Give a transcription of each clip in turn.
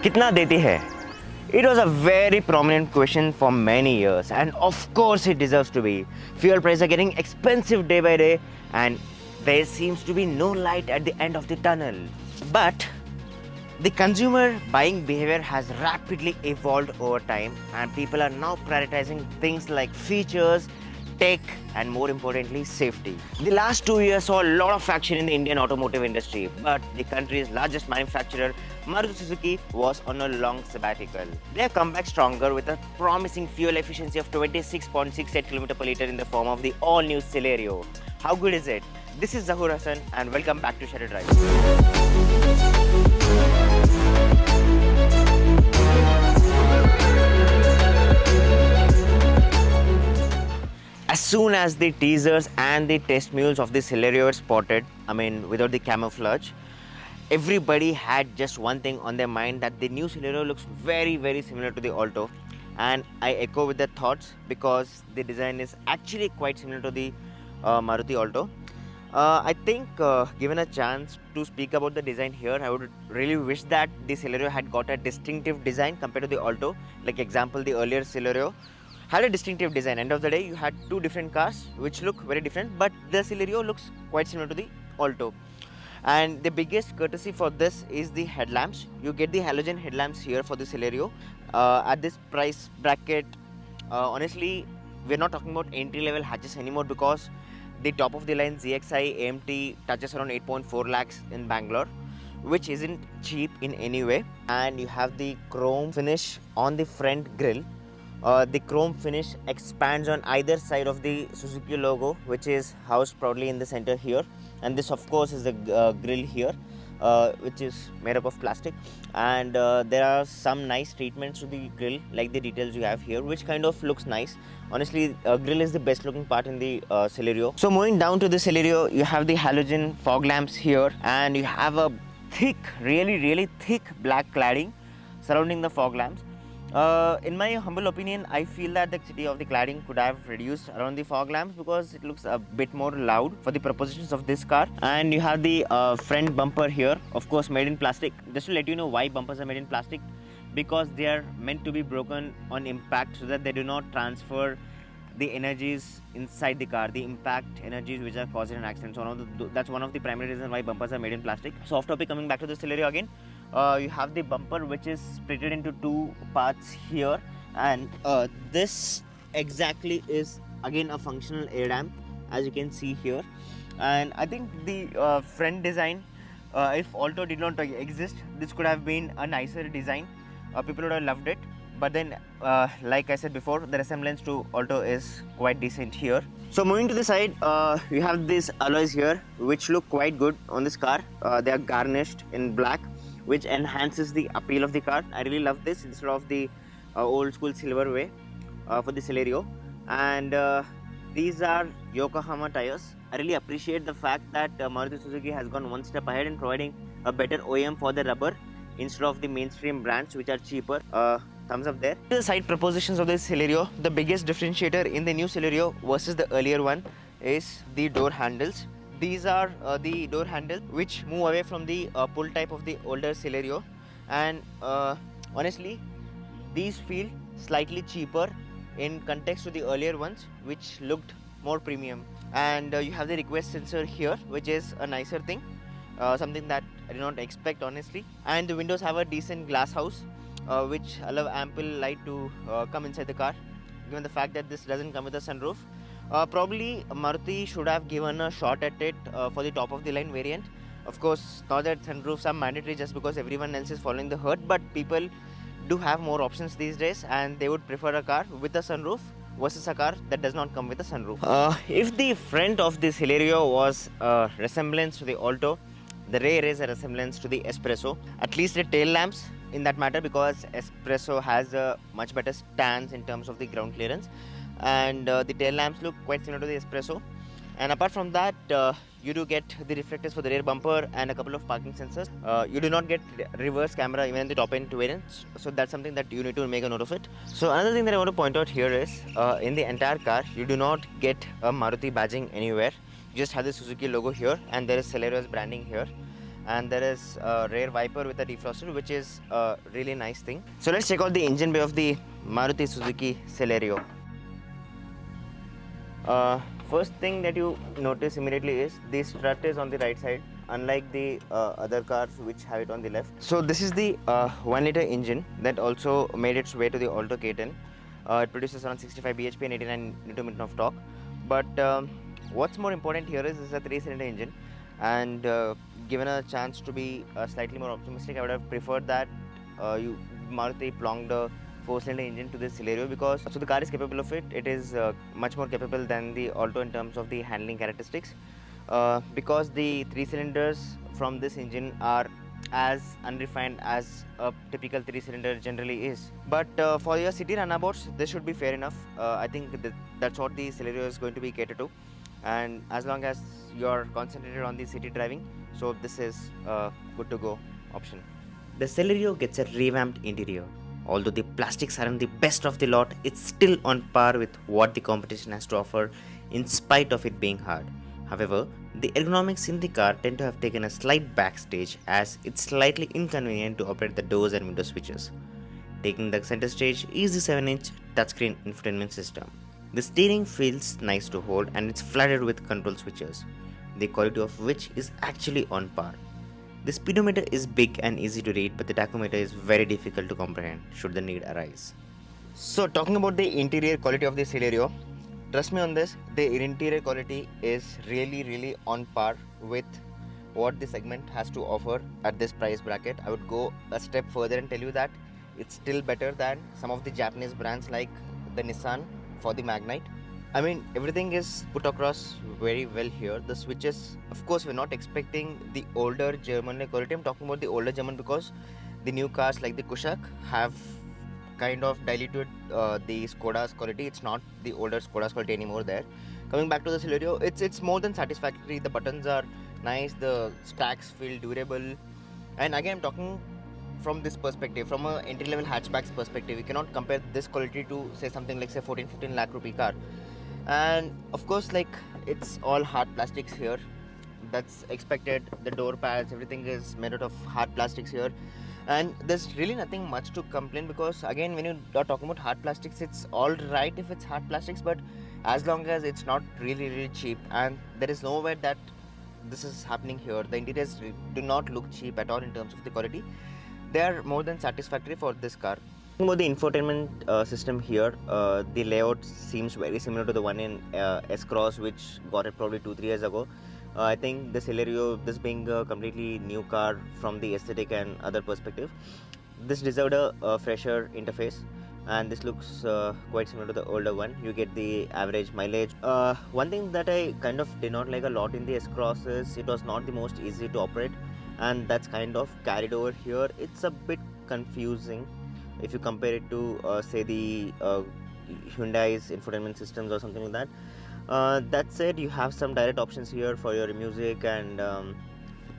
कितना देती है? It was a very prominent question for many years, and of course it deserves to be. Fuel prices are getting expensive day by day, and there seems to be no light at the end of the tunnel. But the consumer buying behavior has rapidly evolved over time, and people are now prioritizing things like features, tech, and more importantly, safety. The last 2 years saw a lot of action in the Indian automotive industry, but the country's largest manufacturer, Maruti Suzuki, was on a long sabbatical. They have come back stronger with a promising fuel efficiency of 26.68 km per liter in the form of the all-new Celerio. How good is it? This is Zahur Hassan, and welcome back to Shadow Drive. As soon as the teasers and the test mules of the Celerio were spotted, without the camouflage, everybody had just one thing on their mind, that the new Celerio looks very, very similar to the Alto. And I echo with their thoughts because the design is actually quite similar to the Maruti Alto. I think given a chance to speak about the design here, I would really wish that the Celerio had got a distinctive design compared to the Alto. Like example, the earlier Celerio had a distinctive design. End of the day, you had two different cars which look very different, but the Celerio looks quite similar to the Alto. And the biggest courtesy for this is the headlamps. You get the halogen headlamps here for the Celerio. At this price bracket, honestly, we're not talking about entry level hatches anymore, because the top of the line ZXi AMT touches around 8.4 lakhs in Bangalore, which isn't cheap in any way. And you have the chrome finish on the front grille. The chrome finish expands on either side of the Suzuki logo, which is housed proudly in the center here. And this, of course, is the grille here, which is made up of plastic. And there are some nice treatments to the grille, like the details you have here, which kind of looks nice. Honestly, grille is the best looking part in the Celerio. So moving down to the Celerio, you have the halogen fog lamps here, and you have a thick, really thick black cladding surrounding the fog lamps. In my humble opinion, I feel that the city of the cladding could have reduced around the fog lamps, because it looks a bit more loud for the propositions of this car. And you have the front bumper here, of course made in plastic. Just to let you know why bumpers are made in plastic, because they are meant to be broken on impact, so that they do not transfer the energies inside the car, the impact energies which are causing an accident. So that's one of the primary reasons why bumpers are made in plastic. So off topic, coming back to the Celerio again, you have the bumper which is split into two parts here, and this exactly is again a functional air dam, as you can see here. And I think the front design, if Alto did not exist, this could have been a nicer design. People would have loved it. But then, like I said before, the resemblance to Alto is quite decent here. So moving to the side, you have these alloys here, which look quite good on this car. They are garnished in black, which enhances the appeal of the car. I really love this instead of the old school silver way for the Celerio. And these are Yokohama tires. I really appreciate the fact that Maruti Suzuki has gone one step ahead in providing a better OEM for the rubber instead of the mainstream brands which are cheaper. Thumbs up there. The side propositions of this Celerio, the biggest differentiator in the new Celerio versus the earlier one is the door handles. These are the door handles which move away from the pull type of the older Celerio, and honestly, these feel slightly cheaper in context to the earlier ones, which looked more premium. And you have the request sensor here, which is a nicer thing, something that I did not expect, honestly. And the windows have a decent glass house, which allow ample light to come inside the car, given the fact that this doesn't come with a sunroof. Probably Maruti should have given a shot at it for the top of the line variant. Of course, not that sunroofs are mandatory just because everyone else is following the herd, but people do have more options these days, and they would prefer a car with a sunroof versus a car that does not come with a sunroof. If the front of the Celerio was a resemblance to the Alto, the rear is a resemblance to the Espresso. At least the tail lamps in that matter, because Espresso has a much better stance in terms of the ground clearance, and the tail lamps look quite similar to the Espresso. And apart from that, you do get the reflectors for the rear bumper and a couple of parking sensors. You do not get reverse camera even in the top end variants, so that's something that you need to make a note of it. So another thing that I want to point out here is in the entire car, you do not get a Maruti badging anywhere. You just have the Suzuki logo here, and there is Celerio's branding here. and there is a rear wiper with a defroster, which is a really nice thing. So let's check out the engine bay of the Maruti Suzuki Celerio. Uh, First thing that you notice immediately is the strut is on the right side, unlike the other cars which have it on the left. So this is the 1 liter engine that also made its way to the Alto K10. It produces around 65 bhp and 89 Nm of torque. But what's more important here is a 3-cylinder engine, and given a chance to be slightly more optimistic, I would have preferred that Maruti plonked a 4-cylinder engine to this Celerio, because so the car is capable of it. It is much more capable than the Alto in terms of the handling characteristics, because the 3 cylinders from this engine are as unrefined as a typical 3-cylinder generally is. But for your city runabouts, this should be fair enough. I think that's what the Celerio is going to be catered to, and as long as you're concentrated on the city driving, so this is a good to go option. The Celerio gets a revamped interior. Although the plastics aren't the best of the lot, it's still on par with what the competition has to offer in spite of it being hard. However, the ergonomics in the car tend to have taken a slight backstage, as it's slightly inconvenient to operate the doors and window switches. Taking the center stage is the 7-inch touchscreen infotainment system. The steering feels nice to hold, and it's flooded with control switches, the quality of which is actually on par. The speedometer is big and easy to read, but the tachometer is very difficult to comprehend should the need arise. So, talking about the interior quality of the Celerio, trust me on this, the interior quality is really on par with what the segment has to offer at this price bracket. I would go a step further and tell you that it's still better than some of the Japanese brands like the Nissan for the Magnite. I mean, everything is put across very well here. The switches, of course, we're not expecting the older German quality. I'm talking about the older German because the new cars like the Kushaq have kind of diluted the Skoda's quality. It's not the older Skoda's quality anymore there. Coming back to the Celerio, it's more than satisfactory. The buttons are nice, the stacks feel durable. And again, I'm talking from this perspective, from a entry level hatchback's perspective. You cannot compare this quality to say something like say 14-15 lakh rupee car. And of course, like, it's all hard plastics here. That's expected. The door pads, everything is made out of hard plastics here, and there's really nothing much to complain, because again, when you are talking about hard plastics, it's all right if it's hard plastics, but as long as it's not really cheap, and there is nowhere that this is happening here. The interiors do not look cheap at all in terms of the quality. They are more than satisfactory for this car. Talking about the infotainment system here, the layout seems very similar to the one in S-Cross, which got it probably 2-3 years ago. I think the Celerio, this being a completely new car from the aesthetic and other perspective, this deserved a fresher interface, and this looks quite similar to the older one. You get the average mileage. One thing that I kind of did not like a lot in the S-Cross is it was not the most easy to operate, and that's kind of carried over here. It's a bit confusing if you compare it to say the Hyundai's infotainment systems or something like that. That said, you have some direct options here for your music and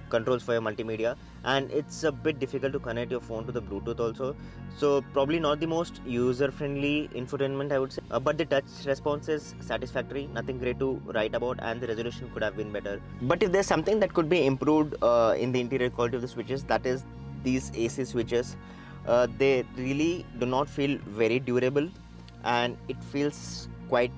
controls for your multimedia, and it's a bit difficult to connect your phone to the Bluetooth also, so probably not the most user friendly infotainment, I would say, but the touch response is satisfactory, nothing great to write about, and the resolution could have been better. But if there's something that could be improved in the interior quality of the switches, that is these AC switches. They really do not feel very durable, and it feels quite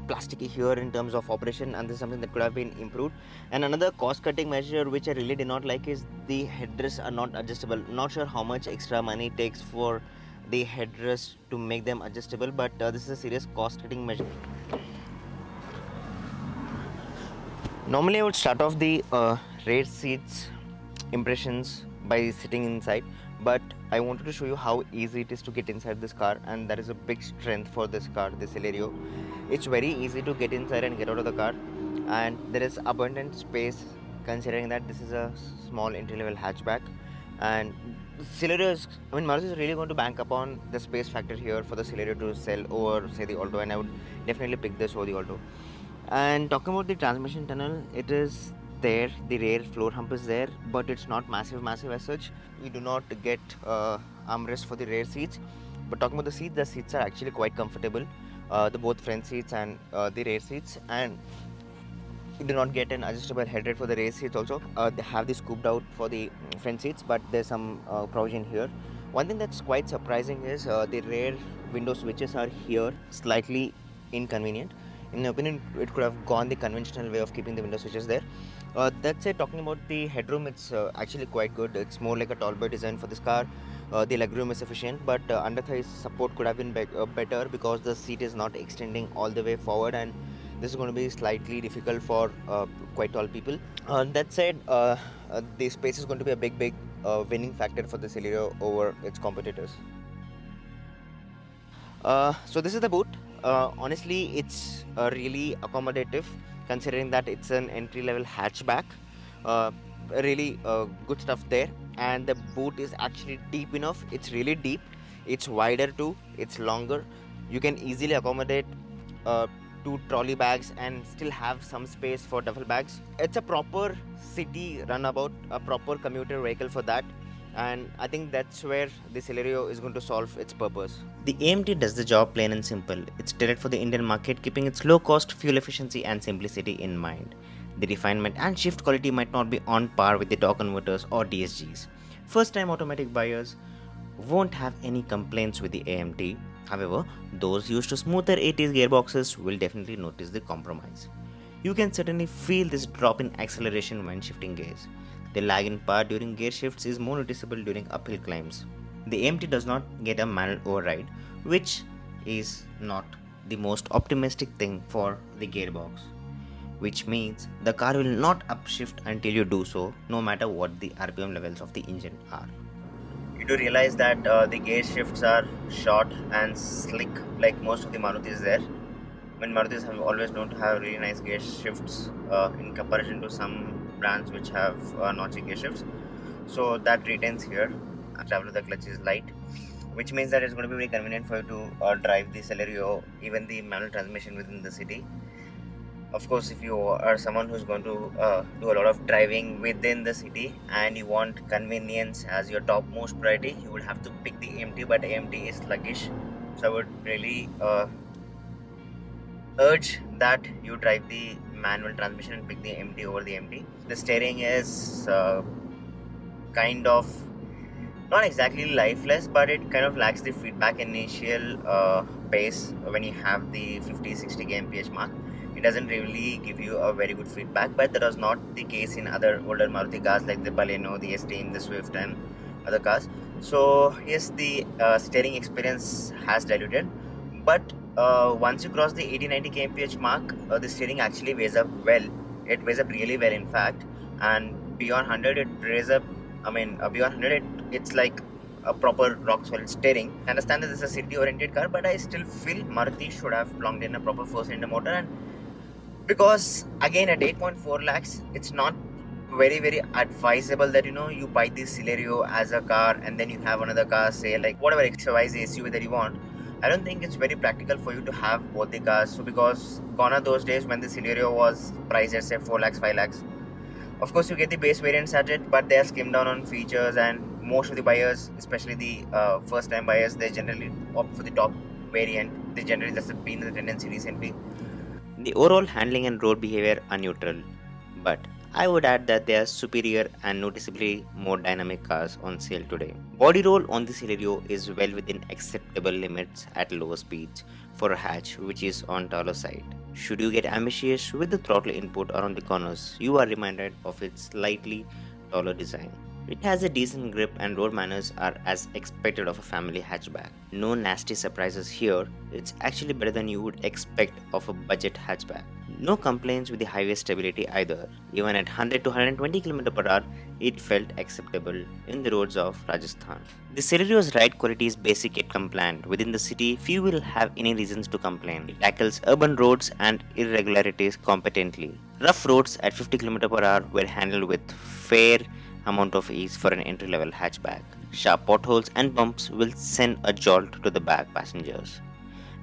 plasticky here in terms of operation, and this is something that could have been improved. And another cost cutting measure which I really did not like is the headrests are not adjustable. Not sure how much extra money it takes for the headrests to make them adjustable, but this is a serious cost cutting measure. Normally I would start off the rear seats impressions by sitting inside, but I wanted to show you how easy it is to get inside this car, and that is a big strength for this car, the Celerio. It's very easy to get inside and get out of the car, and there is abundant space considering that this is a small entry-level hatchback. And Celerio is, I mean, Maruti is really going to bank upon the space factor here for the Celerio to sell over say the Alto, and I would definitely pick this over the Alto. And talking about the transmission tunnel, it is there, the rear floor hump is there, but it's not massive as such. We do not get armrest for the rear seats, but talking about the seats are actually quite comfortable, the both front seats and the rear seats. And You do not get an adjustable headrest for the rear seats also. They have this scooped out for the front seats, but there's some provision here. One thing that's quite surprising is the rear window switches are here, slightly inconvenient. In my opinion, it could have gone the conventional way of keeping the window switches there. That said, talking about the headroom, it's actually quite good. It's more like a tall boy design for this car. The legroom is sufficient, but under thigh support could have been better because the seat is not extending all the way forward, and this is going to be slightly difficult for quite tall people. That said, the space is going to be a big winning factor for the Celerio over its competitors. So this is the boot. Honestly, it's really accommodative considering that it's an entry-level hatchback. Uh, really good stuff there, and the boot is actually deep enough. It's really deep. It's wider too. It's longer. You can easily accommodate uh, two trolley bags and still have some space for duffel bags. It's a proper city runabout, a proper commuter vehicle for that, and I think that's where the Celerio is going to solve its purpose. The AMT does the job plain and simple. It's tailored for the Indian market, keeping its low cost, fuel efficiency, and simplicity in mind. The refinement and shift quality might not be on par with the torque converters or DSGs. First time automatic buyers won't have any complaints with the AMT. However, those used to smoother 80s gearboxes will definitely notice the compromise. You can certainly feel this drop in acceleration when shifting gears. The lag in power during gear shifts is more noticeable during uphill climbs. The AMT does not get a manual override, which is not the most optimistic thing for the gearbox, which means the car will not upshift until you do so, no matter what the RPM levels of the engine are. You do realize that the gear shifts are short and slick, like most of the Marutis there. When Marutis have always known to have really nice gear shifts in comparison to some brands which have notchy gear shifts. So that retains here. Travel with the clutch is light, which means that it's going to be very convenient for you to drive the Celerio, even the manual transmission within the city. Of course, if you are someone who's going to do a lot of driving within the city and you want convenience as your topmost priority, you would have to pick the AMT, but AMT is sluggish. So I would really urge that you drive the manual transmission and pick the MT over the MT. The steering is kind of not exactly lifeless, but it kind of lacks the feedback initial pace when you have the 50-60 kmph mark. It doesn't really give you a very good feedback, but that was not the case in other older Maruti cars like the Baleno, the Esteem, the Swift, and other cars. So yes, the steering experience has diluted, but once you cross the 80-90 kmph mark, the steering actually weighs up well. It weighs up really well, in fact, and beyond 100, it weighs up. Beyond 100, it's like a proper rock solid steering. I understand that this is a city oriented car, but I still feel Maruti should have plugged in a proper 4-cylinder motor, and because again at 8.4 lakhs, it's not very advisable that you buy this Celerio as a car and then you have another car, say like whatever XYZ SUV that you want. I don't think it's very practical for you to have both the cars. So because gone are those days when the Celerio was priced at say 4 lakhs, 5 lakhs. Of course, you get the base variants at it, but they are skimmed down on features, and most of the buyers, especially the first-time buyers, they generally opt for the top variant. They generally, that's been the tendency recently. The overall handling and road behavior are neutral, but I would add that they are superior and noticeably more dynamic cars on sale today. Body roll on the Celerio is well within acceptable limits at lower speeds for a hatch which is on taller side. Should you get ambitious with the throttle input around the corners, you are reminded of its slightly taller design. It has a decent grip and road manners are as expected of a family hatchback. No nasty surprises here, it's actually better than you would expect of a budget hatchback. No complaints with the highway stability either. Even at 100 to 120 km/h, it felt acceptable in the roads of Rajasthan. The Celerio's ride quality is basic yet compliant. Within the city, few will have any reasons to complain. It tackles urban roads and irregularities competently. Rough roads at 50 km/h were handled with fair amount of ease for an entry-level hatchback. Sharp potholes and bumps will send a jolt to the back passengers.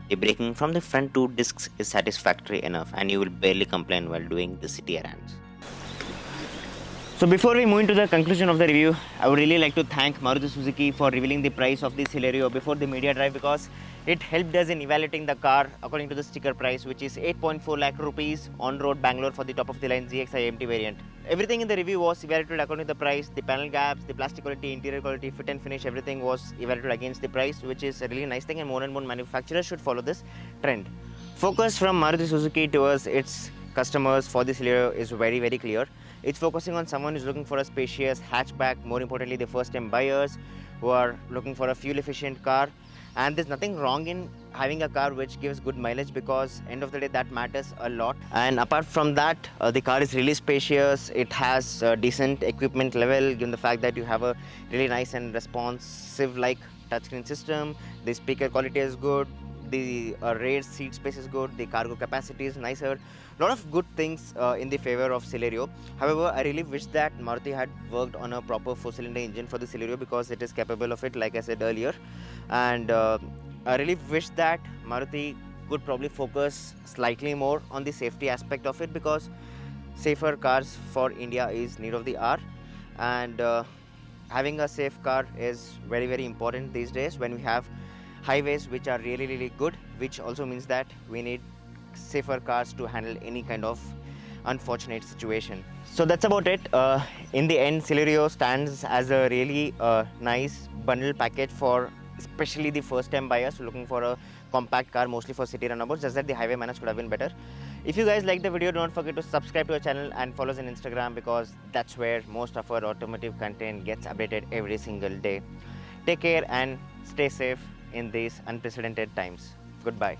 The braking from the front two discs is satisfactory enough and you will barely complain while doing the city errands. So before we move into the conclusion of the review, I would really like to thank Maruti Suzuki for revealing the price of this Celerio before the media drive, because it helped us in evaluating the car according to the sticker price, which is 8.4 lakh rupees on road Bangalore for the top of the line ZXi AMT variant. Everything in the review was evaluated according to the price, the panel gaps, the plastic quality, interior quality, fit and finish, everything was evaluated against the price, which is a really nice thing, and more manufacturers should follow this trend. Focus from Maruti Suzuki towards its customers for this Celerio is very clear. It's focusing on someone who's looking for a spacious hatchback, more importantly the first time buyers who are looking for a fuel efficient car. And there's nothing wrong in having a car which gives good mileage, because end of the day that matters a lot. And apart from that, the car is really spacious. It has a decent equipment level, given the fact that you have a really nice and responsive like touchscreen system. The speaker quality is good, the rear seat space is good, the cargo capacity is nicer. A lot of good things in the favor of Celerio. However, I really wish that Maruti had worked on a proper 4-cylinder engine for the Celerio, because it is capable of it, like I said earlier. And I really wish that Maruti could probably focus slightly more on the safety aspect of it, because safer cars for India is need of the hour. And having a safe car is very important these days, when we have highways which are really good, which also means that we need safer cars to handle any kind of unfortunate situation. So that's about it. In the end, Celerio stands as a really nice bundle package for especially the first time buyers looking for a compact car, mostly for city runabouts. Just that the highway manners could have been better. If you guys like the video, don't forget to subscribe to our channel and follow us on Instagram, because that's where most of our automotive content gets updated every single day. Take care and stay safe in these unprecedented times. Goodbye.